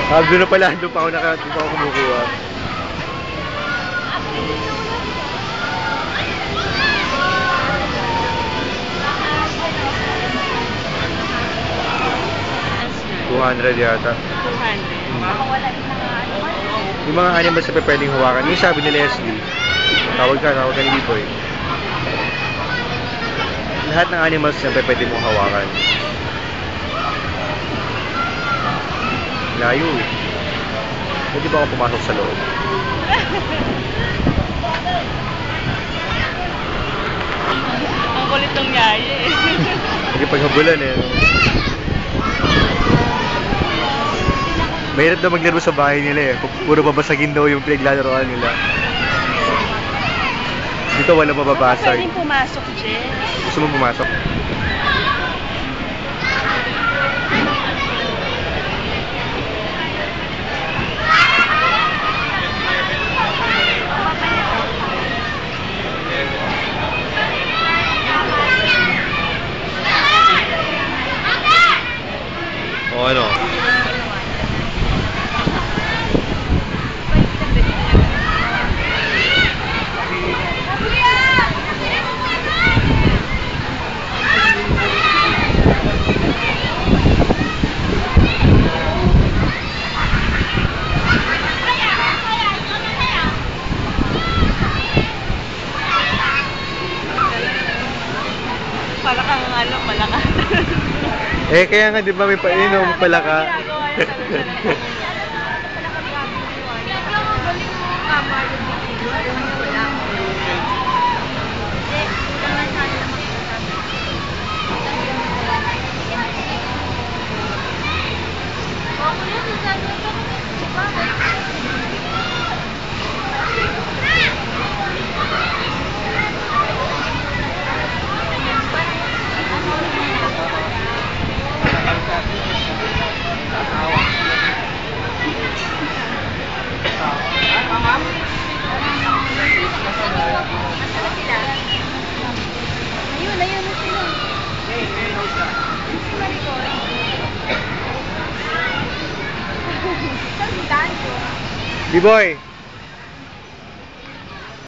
Doon na pala, doon pa ako kumukuha. $200 yata. 200. Yung mga animals na pwedeng hawakan. Yung sabi ni Leslie, tawag ka ni B-Boy. Lahat ng animals na pwede mong hawakan. Layo eh. Pwede ba ako pumasok sa loob? Ang kulit ng yaya eh. Hindi paghabulan eh. Mahirap na maglaro sa bahay nila eh. Puro babasagin daw yung pinaglalaroan nila. Dito wala mababasag. Pwedeng pumasok, Jen. Gusto mo pumasok? O ano? Para kang ano, malaka. Eh kaya nga di ba may painom pala ka? Ayun na sila. Si Maricoy. B-Boy!